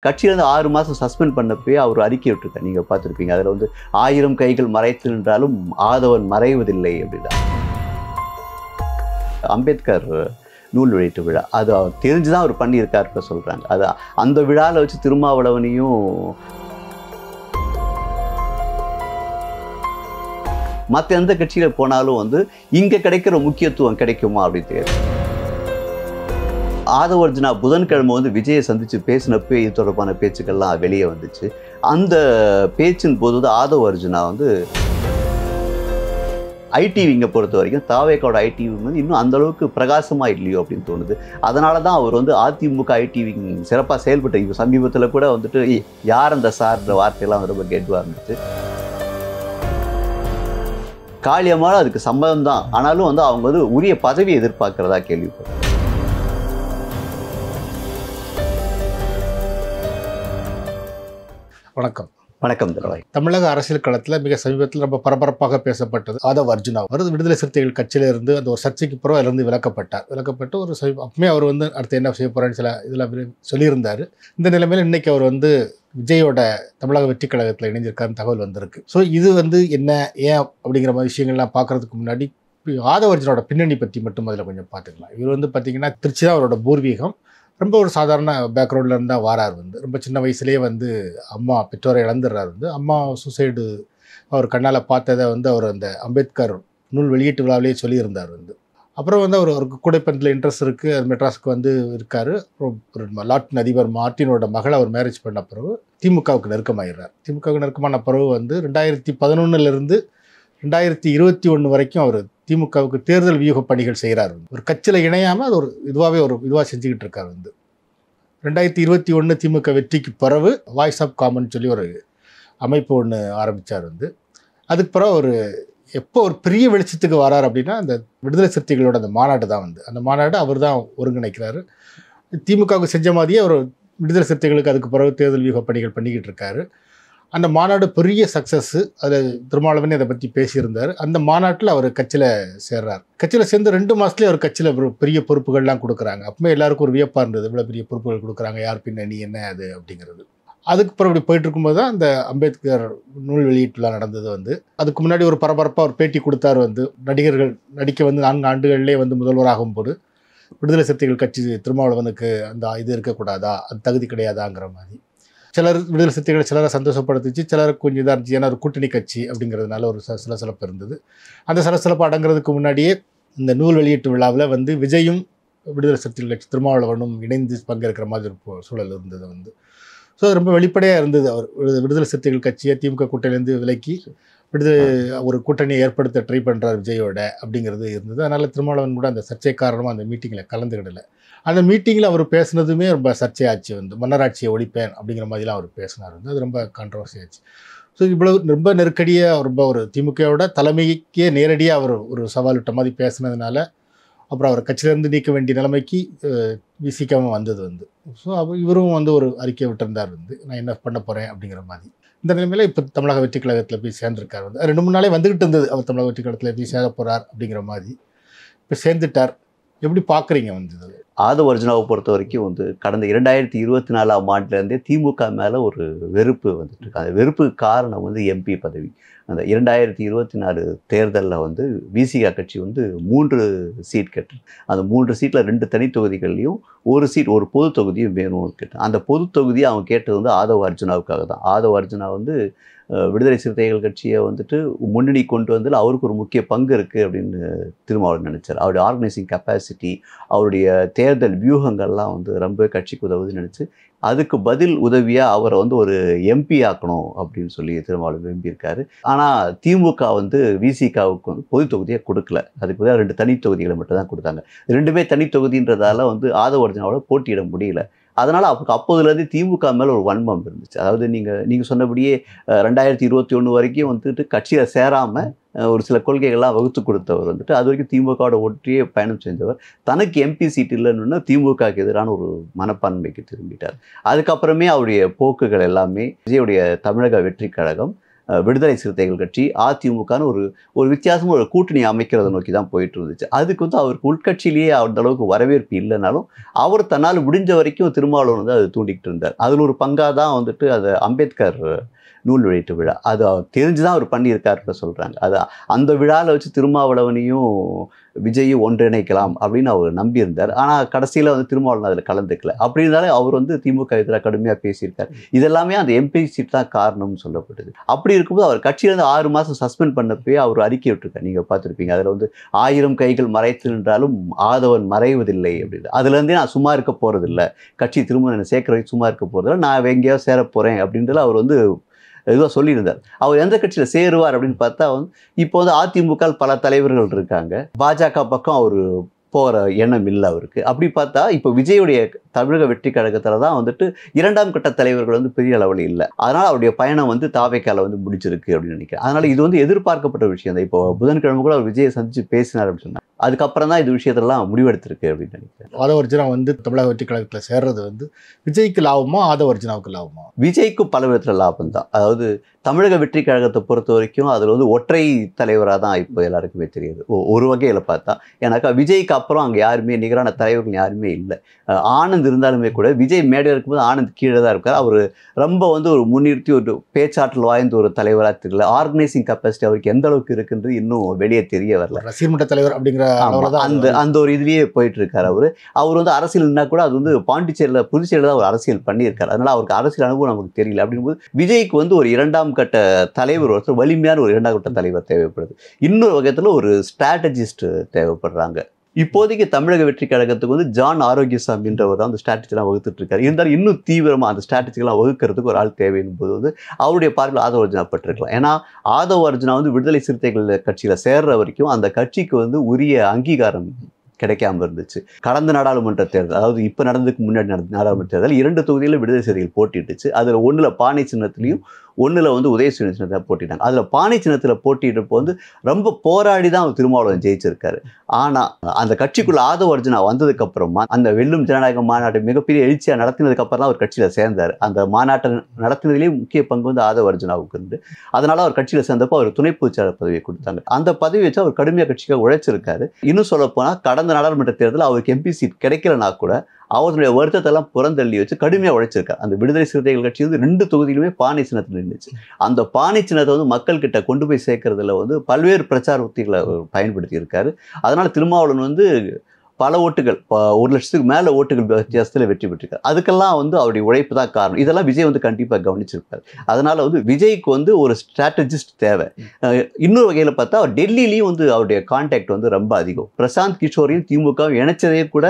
கட்சியிலேருந்து 6 மாதம் சஸ்பெண்ட் பண்ணப்பே அவர் அறிக்கை விட்டுருக்கார். நீங்கள் பார்த்துருப்பீங்க. அதில் வந்து 1000 கைகள் மறைத்து நின்றாலும் ஆதவன் மறைவதில்லை அப்படின்னா. அம்பேத்கர் நூல் வெளியீட்டு விழா அது அவர் தெரிஞ்சு தான் அவர் பண்ணியிருக்காருன்னு சொல்கிறாங்க. அது அந்த விழாவில் வச்சு திருமாவளவனையும் மற்ற எந்த கட்சியில் போனாலும் வந்து இங்கே கிடைக்கிற முக்கியத்துவம் கிடைக்குமா அப்படின்னு தெரியாது. ஆதவர்ஜுனா புதன்கிழமை வந்து விஜயை சந்தித்து பேசினப்போ இது தொடர்பான பேச்சுக்கள்லாம் வெளியே வந்துச்சு. அந்த பேச்சின் போது வந்து ஆதவர்ஜுனா வந்து ஐடிவிங்கை பொறுத்த வரைக்கும் தாவேக்காவோட ஐடிவி வந்து இன்னும் அந்தளவுக்கு பிரகாசமாக இல்லையோ அப்படின்னு தோணுது. அதனால தான் அவர் வந்து அதிமுக ஐடிவிங் சிறப்பாக செயல்பட்டு இப்போ சமீபத்தில் கூட வந்துட்டு யார் அந்த சார்ன்ற வார்த்தையெல்லாம் ரொம்ப கேட்டுவாக இருந்துச்சு. காளியம்மாள் அதுக்கு சம்மதம் தான். ஆனாலும் வந்து அவங்க வந்து உரிய பதவியை எதிர்பார்க்கிறதா கேள்விப்பட்டேன். வணக்கம். வணக்கம் தரவாய். தமிழக அரசியல் களத்தில் மிக சமீபத்தில் ரொம்ப பரபரப்பாக பேசப்பட்டது ஆதவர்ஜுனா. அவர் விடுதலை சிறுத்தைகள் கட்சியிலிருந்து அந்த ஒரு சர்ச்சைக்கு பிறகு அதிலிருந்து விலக்கப்பட்டு ஒரு அப்பமே அவர் வந்து அடுத்து என்ன செய்ய போறான்னு சில இதில் சொல்லியிருந்தார். இந்த நிலைமையில் இன்னைக்கு அவர் வந்து விஜயோட தமிழக வெற்றி கழகத்தில் இணைஞ்சிருக்காருன்னு தகவல் வந்திருக்கு. ஸோ இது வந்து என்ன ஏன் அப்படிங்கிற மாதிரி விஷயங்கள்லாம் பார்க்கறதுக்கு முன்னாடி ஆதவர்ஜுனோட பின்னணி பற்றி மட்டும் அதில் கொஞ்சம் பார்த்துக்கலாம். இவர் வந்து பார்த்தீங்கன்னா திருச்சி தான் அவரோட பூர்வீகம். ரொம்ப ஒரு சாதாரண பேக்ரவுண்டில் இருந்தால் வாரார். வந்து ரொம்ப சின்ன வயசுலேயே வந்து அம்மா பெற்றோரை இழந்துடுறார். வந்து அம்மா சூசைடு அவர் கண்ணால் பார்த்ததை வந்து அவர் அந்த அம்பேத்கர் நூல் வெளியீட்டு விழாவிலேயே சொல்லியிருந்தார். வந்து அப்புறம் வந்து அவருக்கு கூடைப்பந்தில் இன்ட்ரெஸ்ட் இருக்குது. அது மெட்ராஸுக்கு வந்து இருக்கார். அப்புறம் லாட்டின் அதிபர் மார்ட்டினோட மகளை அவர் மேரேஜ் பண்ண பிறகு திமுகவுக்கு நெருக்கமாயிடுறார். திமுகவுக்கு நெருக்கமான பிறகு வந்து 2011 2021 வரைக்கும் அவர் திமுகவுக்கு தேர்தல் வியூக பணிகள் செய்கிறார். ஒரு கட்சியில் இணையாமல் அது ஒரு இதுவாக செஞ்சுக்கிட்டு இருக்கார். வந்து 2021 திமுக வெற்றிக்கு பிறகு வாய்ஸ் ஆஃப் காமன் சொல்லி ஒரு அமைப்பு ஒன்று ஆரம்பித்தார். வந்து அதுக்கு பிறகு ஒரு எப்போ ஒரு பெரிய வெளிச்சத்துக்கு வரார் அப்படின்னா அந்த விடுதலை சிறுத்தைகளோட அந்த மாநாடு தான். வந்து அந்த மாநாடு அவர் தான் ஒருங்கிணைக்கிறாரு. திமுகவுக்கு செஞ்ச மாதிரியே அவர் விடுதலை சிறுத்தைகளுக்கு அதுக்கு பிறகு தேர்தல் வியூக பணிகள் பண்ணிக்கிட்டு இருக்காரு. அந்த மாநாடு பெரிய சக்ஸஸ்ஸு. அதில் திருமாவளவனே அதை பற்றி பேசியிருந்தார். அந்த மாநாட்டில் அவர் கட்சியில் சேர்றார். கட்சியில் சேர்ந்து 2 மாதத்துலேயே அவர் கட்சியில் பெரிய பொறுப்புகள்லாம் கொடுக்குறாங்க. அப்பவுமே எல்லாருக்கும் ஒரு வியப்பாக இருந்தது, இவ்வளோ பெரிய பொறுப்புகள் கொடுக்குறாங்க, யார் பின்னணி என்ன அது அப்படிங்கிறது. அதுக்கு பிறகு இப்படி போயிட்டு இருக்கும்போது தான் அந்த அம்பேத்கர் நூல் வெளியீட்டுலாம் நடந்தது. வந்து அதுக்கு முன்னாடி ஒரு பரபரப்பாக ஒரு பேட்டி கொடுத்தார். வந்து நடிகர்கள் நடிக்க வந்து 4 ஆண்டுகள்லேயே வந்து முதல்வராகும்போது விடுதலை சிறுத்தைகள் கட்சி திருமாவளவனுக்கு அந்த இது இருக்கக்கூடாதா, அது தகுதி கிடையாதாங்கிற மாதிரி சிலர் விடுதலை சிறுத்தைகளை சிலரை சந்தோஷப்படுத்திச்சு, சிலருக்கு கொஞ்சம் இதாக இருந்துச்சு. ஏன்னா ஒரு கூட்டணி கட்சி அப்படிங்கிறதுனால ஒரு சலசலப்பு இருந்தது. அந்த சலசலப்பு அடங்கிறதுக்கு முன்னாடியே இந்த நூல் வெளியீட்டு விழாவில் வந்து விஜயும் விடுதலை சிறுத்தைகள் கட்சி திருமாவளவனும் இணைந்து பங்கேற்கிற மாதிரி ஒரு சூழல் இருந்தது. வந்து ஸோ அது ரொம்ப வெளிப்படையாக இருந்தது. அவர் விடுதலை சிறுத்தைகள் கட்சியை திமுக கூட்டணியிலேருந்து விலக்கி ஒரு கூட்டணியை ஏற்படுத்த ட்ரை பண்ணுறார் விஜயோட அப்படிங்கிறது இருந்தது. அதனால் திருமாவளவன் கூட அந்த சர்ச்சை காரணமாக அந்த மீட்டிங்கில் கலந்துக்கிடலை. அந்த மீட்டிங்கில் அவர் பேசுனதுமே ரொம்ப சர்ச்சையாச்சு. வந்து மன்னராட்சியை ஒழிப்பேன் அப்படிங்கிற மாதிரிலாம் அவர் பேசினார். வந்து அது ரொம்ப கான்ட்ரவர்சி ஆச்சு. ஸோ இவ்வளவு ரொம்ப நெருக்கடியாக ரொம்ப ஒரு திமுகவோட தலைமைக்கே நேரடியாக அவர் ஒரு சவால் விட்ட மாதிரி பேசினதுனால அப்புறம் அவர் கட்சியிலேருந்து நீக்க வேண்டிய நிலைமைக்கு விசிக்காமல் வந்தது. வந்து ஸோ இவரும் வந்து ஒரு அறிக்கை விட்டிருந்தார். வந்து நான் என்ன பண்ண போகிறேன் அப்படிங்கிற மாதிரி. இந்த நிலைமையில் இப்போ தமிழக வெற்றி கழகத்தில் போய் சேர்ந்துருக்கார். வந்து 2-3 நாளே வந்துக்கிட்டு இருந்தது அவர் தமிழக வெற்றி கழகத்தில் போய் சேர போகிறார் அப்படிங்கிற மாதிரி. இப்போ சேர்ந்துட்டார். எப்படி பார்க்குறீங்க வந்து இது? ஆதவர்ஜுனாவை பொறுத்த வரைக்கும் வந்து கடந்த 2024ஆம் ஆண்டுலேருந்தே திமுக மேலே ஒரு வெறுப்பு வந்துட்டு இருக்கு. அந்த வெறுப்புக்கு காரணம் வந்து எம்பி பதவி. அந்த 2024 தேர்தலில் வந்து விசிகா கட்சி வந்து 3 சீட் கேட்டு, அந்த 3 சீட்டில் 2 தனி தொகுதிகள்லையும் ஒரு பொது தொகுதியும் வேணும்னு கேட்டேன். அந்த பொது தொகுதியை அவங்க கேட்டது வந்து ஆதவர்ஜுனாவுக்காக தான். ஆதவர்ஜுனா வந்து விடுதலை சிறுத்தைகள் கட்சியை வந்துட்டு முன்னணி கொண்டு வந்ததில் அவருக்கு ஒரு முக்கிய பங்கு இருக்குது அப்படின்னு திருமாவளவன் நினச்சார். அவருடைய ஆர்கனைசிங் கெப்பாசிட்டி, அவருடைய தேர்தல் வியூகங்கள்லாம் வந்து ரொம்ப கட்சிக்கு உதவுதுன்னு நினச்சி அதுக்கு பதில் உதவியாக அவரை வந்து ஒரு எம்பி ஆக்கணும் அப்படின்னு சொல்லி திருமாவளவன் விரும்பியிருக்காரு. ஆனால் திமுக வந்து விசிகாவுக்கு வந்து பொது தொகுதியை கொடுக்கல. அதுக்கு பதிலாக 2 தனி தொகுதிகளை மட்டும் தான் கொடுத்தாங்க. 2மே தனி தொகுதின்றதால வந்து ஆதவர்ஜுனாவோட போட்டியிட முடியல. அதனால் அப்போதுலேருந்து திமுக மேலே ஒரு வன்மம் இருந்துச்சு. அதாவது நீங்கள் சொன்னபடியே 2021 வரைக்கும் வந்துட்டு கட்சியில் சேராமல் ஒரு சில கொள்கைகள்லாம் வகுத்து கொடுத்தவர் வந்துட்டு அது வரைக்கும் திமுகவோட ஒற்றியே பயணம் செஞ்சவர் தனக்கு எம்பி சீட் இல்லைன்னு திமுகவுக்கு எதிரான ஒரு மனப்பான்மைக்கு திரும்பிட்டார். அதுக்கப்புறமே அவருடைய போக்குகள் எல்லாமே விஜயுடைய தமிழக வெற்றி கழகம் விடுதலை சிறுத்தைகள் கட்சி அதிமுகன்னு ஒரு வித்தியாசமாக ஒரு கூட்டணி அமைக்கிறத நோக்கி தான் போயிட்டு இருந்துச்சு. அதுக்கு வந்து அவருக்கு உள்கட்சியிலேயே அந்த அளவுக்கு வரவேற்பு இல்லைனாலும் அவர் தன்னால் முடிஞ்ச வரைக்கும் திருமாவளவன் வந்து அதை தூண்டிக்கிட்டு இருந்தார். அதில் ஒரு பங்காக தான் வந்துட்டு அது அம்பேத்கர் நூல் வெளியீட்டு விழா அது தெரிஞ்சு தான் அவர் பண்ணியிருக்காருன்னு சொல்கிறாங்க. அது அந்த விழாவில் வச்சு திருமாவளவனையும் விஜயும் ஒன்றிணைக்கலாம் அப்படின்னு அவர் நம்பியிருந்தார். ஆனால் கடைசியில் வந்து திருமாவளவன் அதில் கலந்துக்கல. அப்படி இருந்தாலும் அவர் வந்து திமுக எதிராக கடுமையாக பேசியிருக்கார். இதெல்லாமே அந்த எம்பி சீட் தான் காரணம்னு சொல்லப்படுது. அப்படி இருக்கும்போது அவர் கட்சியிலேருந்து 6 மாதம் சஸ்பெண்ட் பண்ணப்போயே அவர் அறிக்கை விட்டுருக்கார். நீங்கள் பார்த்துருப்பீங்க. அதில் வந்து 1000 கைகள் மறைத்து நின்றாலும் ஆதவன் மறைவதில்லை அப்படின்னு. அதுலேருந்தே நான் சும்மா இருக்க போகிறதில்ல, கட்சி திரும்ப என்னை சேர்க்குற வரைக்கும் சும்மா இருக்க போகிறதில்ல, நான் எங்கேயாவது சேர போகிறேன் அப்படின்றத அவர் வந்து இதுவாக சொல்லியிருந்தார். அவர் எந்த கட்சியில் சேருவார் அப்படின்னு பார்த்தா வந்து இப்போ வந்து அதிமுக பல தலைவர்கள் இருக்காங்க. பாஜக பக்கம் அவர் போகிற எண்ணம் இல்லை அவருக்கு. அப்படி பார்த்தா இப்போ விஜயுடைய தமிழக வெற்றி கழகத்தில் தான் வந்துட்டு 2ஆம் கட்ட தலைவர்கள் வந்து பெரிய அளவில் இல்லை. அதனால் அவருடைய பயணம் வந்து தாவேக்கால வந்து முடிச்சிருக்கு அப்படின்னு நினைக்கிறேன். அதனால் இது வந்து எதிர்பார்க்கப்பட்ட விஷயம் தான். இப்போ புதன்கிழமை கூட அவர் விஜயை சந்தித்து பேசினார் அப்படின்னு சொன்னார். அதுக்கப்புறம் தான் இது விஷயத்தெல்லாம் முடிவெடுத்திருக்கு அப்படின்னு நினைக்கிறேன். ஆதவர்ஜுனா வந்து தமிழக வெற்றி கழகத்தில் சேர்றது வந்து விஜய்க்கு லாபமா ஆதவர்ஜுனாவுக்கு லாபமா? விஜய்க்கு பல விதத்தில் லாபம் தான். அதாவது தமிழக வெற்றி கழகத்தை பொறுத்த வரைக்கும் அதில் வந்து ஒற்றை தலைவராக தான் இப்போ எல்லாருக்குமே தெரியுது ஒரு வகையில் பார்த்தா. ஏன்னாக்கா விஜய்க்கு அப்புறம் அங்கே யாருமே நிகரான தலைவர்கள் யாருமே இல்லை. ஆனந்த் இருந்தாலுமே கூட விஜய் மேடையில் இருக்கும்போது ஆனந்த் கீழே தான் இருக்கார். அவர் ரொம்ப வந்து ஒரு முன்னிறுத்தி ஒரு பேச்சாற்றல் வாய்ந்த ஒரு தலைவராக தெரியல. ஆர்கனைசிங் கெப்பாசிட்டி அவருக்கு எந்த அளவுக்கு இருக்குன்றது இன்னும் வெளியே தெரிய வரல. ரசிகமன்ற தலைவர் அப்படிங்கிற அந்த ஒரு இதுலேயே போயிட்டு இருக்கார். அவர் வந்து அரசியல்னா கூட அது வந்து பாண்டிச்சேரியில் புதுச்சேரியில் தான் ஒரு அரசியல் பண்ணியிருக்காரு. அதனால அவருக்கு அரசியல் அனுபவம் நமக்கு தெரியல. அப்படிங்கும்போது விஜய்க்கு வந்து ஒரு 2ஆம் கட்ட தலைவர், ஒருத்தர் வலிமையான ஒரு 2ஆம் கட்ட தலைவர் தேவைப்படுது. இன்னொரு வகையில் ஒரு ஸ்ட்ராட்டஜிஸ்ட் தேவைப்படுறாங்க. இப்போதைக்கு தமிழக வெற்றி கழகத்துக்கு வந்து ஜான் ஆரோக்கியசாமின்றவர் தான் அந்த ஸ்ட்ராட்டஜிலாம் வகுத்துட்டு இருக்காரு. இருந்தாலும் இன்னும் தீவிரமாக அந்த ஸ்ட்ராட்டஜிலாம் வகுக்கிறதுக்கு ஒரு ஆள் தேவையின் போது வந்து அவருடைய பார்வையில் ஆதவ அர்ஜுனா பட்டிருக்கலாம். ஏன்னா ஆதவ அர்ஜுனா வந்து விடுதலை சிறுத்தைகள் கட்சியில் சேர்ற வரைக்கும் அந்த கட்சிக்கு வந்து உரிய அங்கீகாரம் கிடைக்காம இருந்துச்சு. கடந்த நாடாளுமன்ற தேர்தல், அதாவது இப்போ நடந்ததுக்கு முன்னாடி நடந்த நாடாளுமன்ற தேர்தல் 2 தொகுதியில் விடுதலை சிறுத்தைகள் போட்டிட்டுச்சு. அதில் 1 பானை சின்னத்திலையும் 1 வந்து உதயசூரியன் சின்னத்தில் போட்டிட்டாங்க. அதில் பானை சின்னத்தில் போட்டிட்டப்போ வந்து ரொம்ப போராடி தான் அவர் திருமாவளவன் ஜெயிச்சிருக்காரு. ஆனால் அந்த கட்சிக்குள்ள ஆதவ அர்ஜுனா வந்ததுக்கப்புறமா அந்த வெல்லும் ஜனநாயக மாநாட்டை மிகப்பெரிய எழுச்சியாக நடத்தினதுக்கப்புறம் தான் அவர் கட்சியில் சேர்ந்தார். அந்த மாநாட்டை நடத்தினதுலேயே முக்கிய பங்கு வந்து ஆதவ அர்ஜுனாவுக்கு இருந்து. அதனால் அவர் கட்சியில் சேர்ந்தப்போ அவர் துணை பொதுச்செயலாளர் பதவியை கொடுத்தாங்க. அந்த பதவி வச்சு அவர் கடுமையாக கட்சிக்காக உழைச்சிருக்காரு. இன்னும் சொல்லப்போனால் கடந்த நாடாளுமன்ற தேர்தலில் அவருக்கு எம்பி சீட் கிடைக்கலனா கூட அவருடைய வருத்தத்தெல்லாம் புறந்தள்ளி வச்சு கடுமையாக உழைச்சிருக்காரு. அந்த விடுதலை சிறுத்தைகள் கட்சி வந்து 2 தொகுதியிலுமே பானை சின்னத்தில் நின்றுச்சு. அந்த பானை சின்னத்தை வந்து மக்கள்கிட்ட கொண்டு போய் சேர்க்கறதுல வந்து பல்வேறு பிரச்சார உத்திகளை பயன்படுத்தி இருக்காரு. அதனால் திருமாவளவன் வந்து பல ஓட்டுகள் 1 லட்சத்துக்கு மேலே ஓட்டுகள் வித்தியாசத்தில் வெற்றி பெற்றிருக்காரு. அதுக்கெல்லாம் வந்து அவருடைய உழைப்பு தான் காரணம். இதெல்லாம் விஜய் வந்து கண்டிப்பாக கவனிச்சிருப்பார். அதனால் வந்து விஜய்க்கு வந்து ஒரு ஸ்ட்ராட்டஜிஸ்ட் தேவை. இன்னொரு வகையில் பார்த்தா அவர் டெல்லியிலையும் வந்து அவருடைய கான்டாக்ட் வந்து ரொம்ப அதிகம். பிரசாந்த் கிஷோரையும் திமுகவும் இணைச்சதே கூட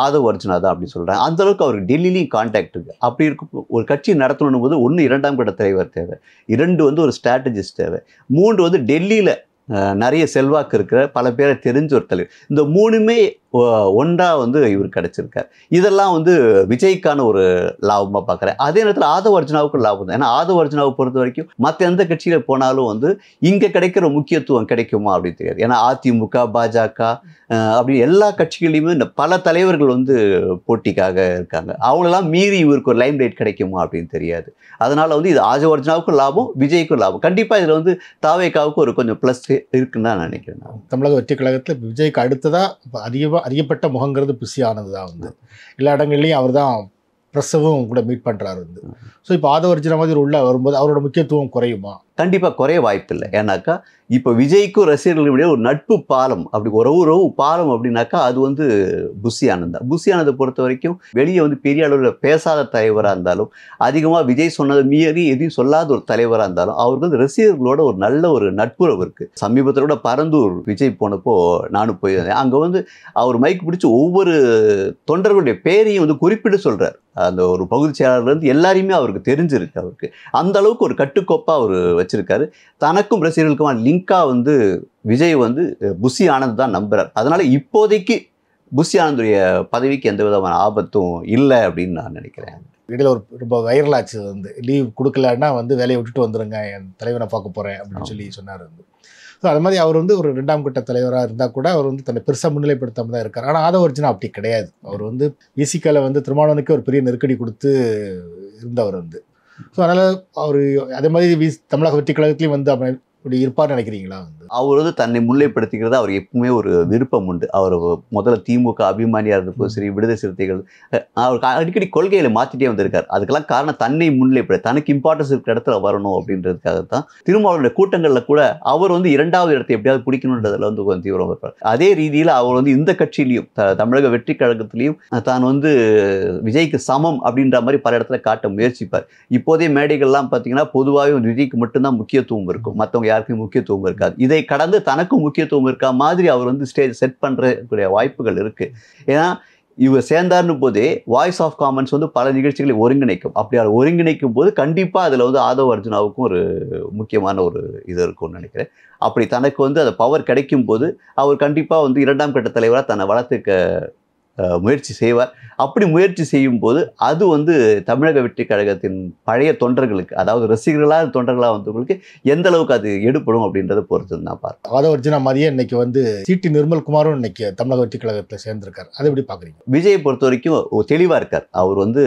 ஆதவ அர்ஜுனா தான் அப்படின்னு சொல்கிறாங்க. அந்தளவுக்கு அவருக்கு டெல்லியிலையும் கான்டாக்ட் இருக்குது. அப்படி இருக்கும் ஒரு கட்சி நடத்தணும் போது 1 2ஆம் கட்ட தலைவர் தேவை, 2 வந்து ஒரு ஸ்ட்ராட்டஜிஸ்ட் தேவை, 3 வந்து டெல்லியில் நிறைய செல்வாக்கு இருக்கிற பல பேரை தெரிஞ்ச ஒரு தலைவர். இந்த 3மே ஒன்றா வந்து இவர் கிடைச்சிருக்கார். இதெல்லாம் வந்து விஜய்க்கான ஒரு லாபமாக பார்க்குறேன். அதே நேரத்தில் ஆதவ அர்ஜுனாவுக்கு லாபம் தான். ஏன்னா ஆதவ அர்ஜுனாவை பொறுத்த வரைக்கும் மற்ற எந்த கட்சியில் போனாலும் வந்து இங்கே கிடைக்கிற முக்கியத்துவம் கிடைக்குமா அப்படின்னு தெரியாது. ஏன்னா அதிமுக, பாஜக அப்படி எல்லா கட்சிகளையுமே பல தலைவர்கள் வந்து போட்டிக்காக இருக்காங்க. அவங்களெல்லாம் மீறி இவருக்கு ஒரு லைம் லைட் கிடைக்குமா அப்படின்னு தெரியாது. அதனால் வந்து இது ஆதவ அர்ஜுனாவுக்கும் லாபம், விஜய்க்கும் லாபம். கண்டிப்பாக இதில் வந்து தாவேக்காவுக்கு ஒரு கொஞ்சம் ப்ளஸ் இருக்குன்னு தான் நினைக்கிறேன். தமிழக வெற்றி கழகத்தில் விஜய்க்கு அடுத்ததாக அறியப்பட்ட முகங்கிறது பிசி ஆனந்த் தான் வந்து எல்லா இடங்கள்லையும் அவர் தான் ப்ரெஸ்ஸவும் கூட மீட் பண்ணுறாரு வந்து. ஸோ இப்போ ஆதவ அர்ஜுனா மாதிரி உள்ள வரும்போது அவரோட முக்கியத்துவம் குறையுமா? கண்டிப்பாக குறைய வாய்ப்பில்லை. ஏன்னாக்கா இப்போ விஜய்க்கும் ரசிகர்களுடைய ஒரு நட்பு பாலம், அப்படி உறவு பாலம் அப்படின்னாக்கா அது வந்து புஷி ஆனந்த் தான். புஷி ஆனந்தை பொறுத்த வரைக்கும் வெளியே வந்து பெரிய அளவில் பேசாத தலைவராக இருந்தாலும், அதிகமாக விஜய் சொன்னதை மீறி எதையும் சொல்லாத ஒரு தலைவராக இருந்தாலும், அவருக்கு வந்து ரசிகர்களோட ஒரு நல்ல ஒரு நட்புறவு இருக்குது. சமீபத்தோட பரந்தூர் விஜய் போனப்போ நானும் போயிருந்தேன். அங்கே வந்து அவர் மைக் பிடிச்சி ஒவ்வொரு தொண்டர்களுடைய பேரையும் வந்து குறிப்பிட்டு சொல்கிறார். அந்த ஒரு பகுதி செயலாளர்லேருந்து எல்லாரையுமே அவருக்கு தெரிஞ்சிருக்கு. அவருக்கு அந்த அளவுக்கு ஒரு கட்டுக்கோப்பாக அவர் வச்சிருக்காரு. தனக்கும் ரசிகர்களுக்குமான லிங்காக வந்து விஜய் வந்து புஷி ஆனந்த் தான் நம்புறார். அதனால இப்போதைக்கு புஷி ஆனந்துடைய பதவிக்கு எந்த விதமான ஆபத்தும் இல்லை அப்படின்னு நான் நினைக்கிறேன். இடையில ஒரு ரொம்ப வைரல் ஆச்சு வந்து லீவ் கொடுக்கலன்னா வந்து வேலையை விட்டுட்டு வந்துடுங்க, என் தலைவனை பார்க்க போகிறேன் அப்படின்னு சொல்லி சொன்னார் வந்து. ஸோ அது மாதிரி அவர் வந்து ஒரு 2ஆம் கட்ட தலைவராக இருந்தால் கூட அவர் வந்து தன்னை பெருசாக முன்னிலைப்படுத்தாமல் தான் இருக்கார். ஆனால் ஆதவ அர்ஜுனா அப்படி கிடையாது. அவர் வந்து விசிகாவில் வந்து திருமாவளவனுக்கு ஒரு பெரிய நெருக்கடி கொடுத்து இருந்தவர் வந்து. ஸோ அதனால் அவர் அதே மாதிரி தமிழக வெற்றி கழகத்துலேயும் வந்து அப்படி இருப்பார்னு நினைக்கிறீங்களா? அவர் வந்து தன்னை முன்னிலைப்படுத்திக்கிறது அவர் எப்பவுமே ஒரு விருப்பம் உண்டு. அவர் முதல்ல திமுக அபிமானியாக இருந்தப்போ சரி, விடுதலை சிறுத்தைகள் அவர் அடிக்கடி கொள்கைகளை மாற்றிட்டே வந்திருக்கார். அதுக்கெல்லாம் காரணம் தன்னை முன்னிலைப்படுத்த, தனக்கு இம்பார்ட்டன்ஸ் இருக்கிற இடத்துல வரணும் அப்படின்றதுக்காகத்தான். திருமாவளவனுடைய கூட்டங்களில் கூட அவர் வந்து 2வது இடத்தை எப்படியாவது பிடிக்கணுன்றதில் வந்து கொஞ்சம் தீவிரம் இருப்பார். அதே ரீதியில் அவர் வந்து இந்த கட்சியிலையும் தமிழக வெற்றி கழகத்திலையும் தான் வந்து விஜய்க்கு சமம் அப்படின்ற மாதிரி பல இடத்துல காட்ட முயற்சிப்பார். இப்போதைய மேடைகள்லாம் பார்த்தீங்கன்னா பொதுவாகவே விஜய்க்கு மட்டும்தான் முக்கியத்துவம் இருக்கும், மற்றவங்க யாருக்கும் முக்கியத்துவம் இருக்காது. இதை கடந்து தனக்கும் முக்கியத்துவம் இருக்கா மாதிரி அவர் வந்து ஸ்டேஜ் செட் பண்ணுறக்கூடிய வாய்ப்புகள் இருக்கு. ஏன்னா இவர் சேர்ந்தார்னு போதே வாய்ஸ் ஆஃப் காமன்ஸ் வந்து பல நிகழ்ச்சிகளை ஒருங்கிணைக்கும். அப்படி அவர் ஒருங்கிணைக்கும் போது கண்டிப்பாக அதில் வந்து ஆதவ் அர்ஜுனாவுக்கும் ஒரு முக்கியமான ஒரு இது இருக்கும்னு நினைக்கிறேன். அப்படி தனக்கு வந்து அந்த பவர் கிடைக்கும் போது அவர் கண்டிப்பாக வந்து 2ஆம் கட்ட தலைவராக தன்னை வளர்த்துக்க முயற்சி செய்வார். அப்படி முயற்சி செய்யும் போது அது வந்து தமிழக வெற்றி கழகத்தின் பழைய தொண்டர்களுக்கு, அதாவது ரசிகர்களாக தொண்டர்களாக வந்தவங்களுக்கு எந்த அளவுக்கு அது எடுப்படும் அப்படின்றத பொறுத்து தான் பார்ப்போம். ஆதவ் அர்ஜுனா மாதிரியே இன்னைக்கு வந்து சிடி நிர்மல்குமாரும் இன்னைக்கு தமிழக வெற்றி கழகத்தில் சேர்ந்திருக்காரு. அதை எப்படி பார்க்குறீங்க? விஜயை பொறுத்த வரைக்கும் தெளிவாக இருக்கார். அவர் வந்து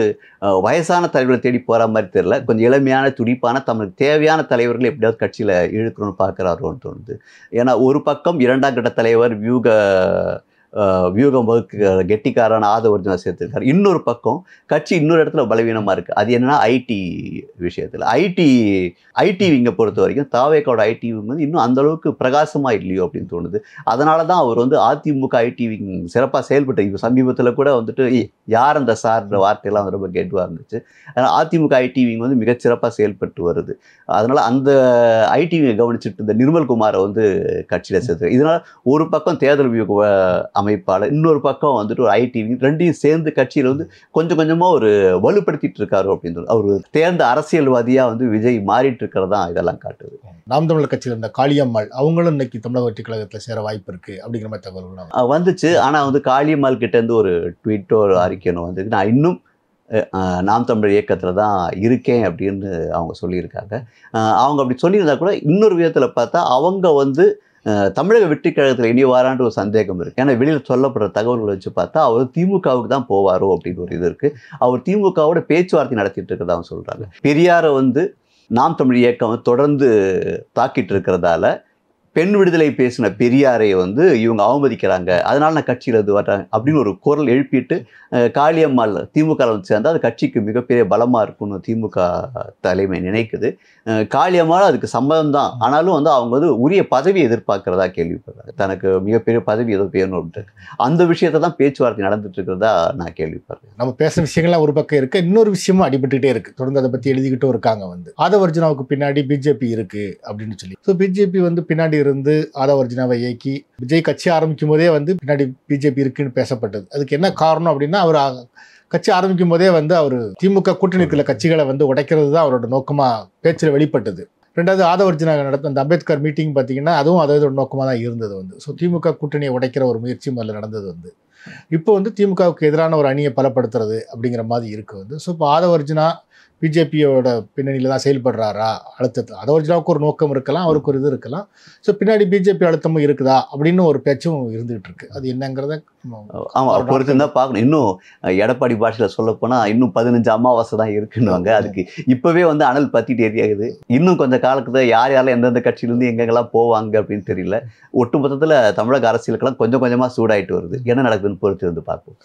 வயசான தலைவர்களை தேடி போகிற மாதிரி தெரியல, கொஞ்சம் இளமையான துடிப்பான தமக்கு தேவையான தலைவர்கள் எப்படியாவது கட்சியில் இழுக்கணும்னு பார்க்குறாரோன்னு தோணுது. ஏன்னா ஒரு பக்கம் 2ஆம் கட்ட தலைவர் வியூகம் கெட்டிக்காரான ஆதவ் அர்ஜுனா சேர்த்திருக்காரு. இன்னொரு பக்கம் கட்சி இன்னொரு இடத்துல பலவீனமாக இருக்குது. அது என்னன்னா ஐடி விஷயத்தில். ஐடி விங்கை பொறுத்த வரைக்கும் தாவேக்காவோட ஐடி விங் வந்து இன்னும் அந்த அளவுக்கு பிரகாசமாக இல்லையோ அப்படின்னு தோணுது. அதனால தான் அவர் வந்து அதிமுக ஐடி விங் சிறப்பாக செயல்பட்டு இப்போ சமீபத்தில் கூட வந்துட்டு யார் அந்த சார்ன்ற வார்த்தையெல்லாம் ரொம்ப கேட்டுவாக இருந்துச்சு. அதனால் அதிமுக ஐடி விங் வந்து மிகச்சிறப்பாக செயல்பட்டு வருது. அதனால் அந்த ஐடி விங்கை கவனிச்சுட்டு இந்த நிர்மல்குமாரை வந்து கட்சியில் சேர்த்து, இதனால் ஒரு பக்கம் தேர்தல் வியூக அமைப்பாளர், இன்னொரு பக்கம் வந்துட்டு ஒரு ஐடி விங், ரெண்டையும் சேர்ந்து கட்சியில் வந்து கொஞ்சம் கொஞ்சமாக ஒரு வலுப்படுத்திட்டு இருக்காரு அப்படின்னு சொல்லி அவர் தேர்ந்த அரசியல்வாதியாக வந்து விஜய் மாறிட்டு இருக்கிறதா இதெல்லாம் காட்டுது. நாம் தமிழர் கட்சியில் இருந்த காளியம்மாள் அவங்களும் இன்னைக்கு தமிழக வெற்றி கழகத்தில் சேர வாய்ப்பு இருக்கு அப்படிங்கிற மாதிரி தகவல்கள் வந்துச்சு. ஆனால் வந்து காளியம்மாள் கிட்டேருந்து ஒரு ட்வீட்டோ ஒரு அறிக்கைன்னு வந்து நான் இன்னும் நாம் தமிழர் இயக்கத்தில் தான் இருக்கேன் அப்படின்னு அவங்க சொல்லியிருக்காங்க. அவங்க அப்படி சொல்லியிருந்தா கூட இன்னொரு விதத்தில் பார்த்தா அவங்க வந்து தமிழக வெற்றி கழகத்தில் இனி வாரான்ற ஒரு சந்தேகம் இருக்குது. ஏன்னா வெளியில் சொல்லப்படுற தகவல்களை வச்சு பார்த்தா அவர் திமுகவுக்கு தான் போவாரோ அப்படின்னு ஒரு இது இருக்குது. அவர் திமுகவோட பேச்சுவார்த்தை நடத்திட்டு இருக்கிறதா அவங்க சொல்கிறாங்க. பெரியாரை வந்து நாம் தமிழ் இயக்கம் தொடர்ந்து தாக்கிட்டு இருக்கிறதால பெண் விடுதலை பேசின பெரியாரை வந்து இவங்க அவமதிக்கிறாங்க, அதனால நான் கட்சியில் இது வர்றாங்க அப்படின்னு ஒரு குரல் எழுப்பிட்டு காளியம்மாள் திமுக சேர்ந்தால் அது கட்சிக்கு மிகப்பெரிய பலமாக இருக்கும்னு திமுக தலைமை நினைக்குது. காளியம்மாள் அதுக்கு சம்மதம் தான், ஆனாலும் வந்து அவங்க வந்து உரிய பதவியை எதிர்பார்க்கிறதா கேள்விப்படுறாங்க. தனக்கு மிகப்பெரிய பதவி ஏதோ வேணும் அப்படின்ட்டு அந்த விஷயத்தை தான் பேச்சுவார்த்தை நடந்துட்டு இருக்கிறதா நான் கேள்விப்படுறேன். நம்ம பேசுகிற விஷயங்கள்லாம் ஒரு பக்கம் இருக்குது, இன்னொரு விஷயமும் அடிபட்டுக்கிட்டே இருக்குது. தொடர்ந்து அதை பற்றி எழுதிக்கிட்டும் இருக்காங்க. வந்து ஆதவ் அர்ஜுனாவுக்கு பின்னாடி பிஜேபி இருக்குது அப்படின்னு சொல்லி, ஸோ பிஜேபி வந்து பின்னாடி இருந்து ஆதவ் அர்ஜுனாவை இயக்கி விஜய் கட்சி ஆரம்பிக்கும் போதே வந்து பின்னாடி பிஜேபி இருக்குன்னு பேசப்பட்டது. அதுக்கு என்ன காரணம் அப்படின்னா, அவர் கட்சி ஆரம்பிக்கும் போதே வந்து அவர் திமுக கூட்டணி இருக்கிற கட்சிகளை வந்து உடைக்கிறது தான் அவரோட நோக்கமாக பேச்சில் வெளிப்பட்டது. ரெண்டாவது ஆதவ் அர்ஜுனா நடந்த அந்த அம்பேத்கர் மீட்டிங் பார்த்தீங்கன்னா அதுவும் அதோட நோக்கமாக தான் இருந்தது. வந்து ஸோ திமுக கூட்டணியை உடைக்கிற ஒரு முயற்சியும் அதில் நடந்தது. வந்து இப்போ வந்து திமுகவுக்கு எதிரான ஒரு அணியை பலப்படுத்துறது அப்படிங்கிற மாதிரி இருக்குது. வந்து ஸோ இப்போ ஆதவ் அர்ஜுனா பிஜேபியோட பின்னணியில் தான் செயல்படுறாரா அழுத்தத்தில், ஆதவ் அர்ஜுனாவுக்கு ஒரு நோக்கம் இருக்கலாம், அவருக்கு ஒரு இது இருக்கலாம். ஸோ பின்னாடி பிஜேபி அழுத்தமும் இருக்குதா அப்படின்னு ஒரு பேச்சும் இருந்துகிட்டு இருக்கு. அது என்னங்கிறத ஆமாம் பொறுத்து தான் பார்க்கணும். இன்னும் எடப்பாடி பாஷையில் சொல்லப்போனால் இன்னும் 15 அமாவாசை தான் இருக்குன்னுவாங்க. அதுக்கு இப்போவே வந்து அனல் பற்றிட்டு எரியாகுது. இன்னும் கொஞ்சம் காலத்தில் யார் யாரெல்லாம் எந்தெந்த கட்சியிலேருந்து எங்கெங்கெல்லாம் போவாங்க அப்படின்னு தெரியல. ஒட்டுமொத்தத்தில் தமிழக அரசியலுக்கெல்லாம் கொஞ்சம் கொஞ்சமாக சூடாயிட்டு வருது. என்ன நடக்குதுன்னு பொறுத்து வந்து பார்ப்போம்.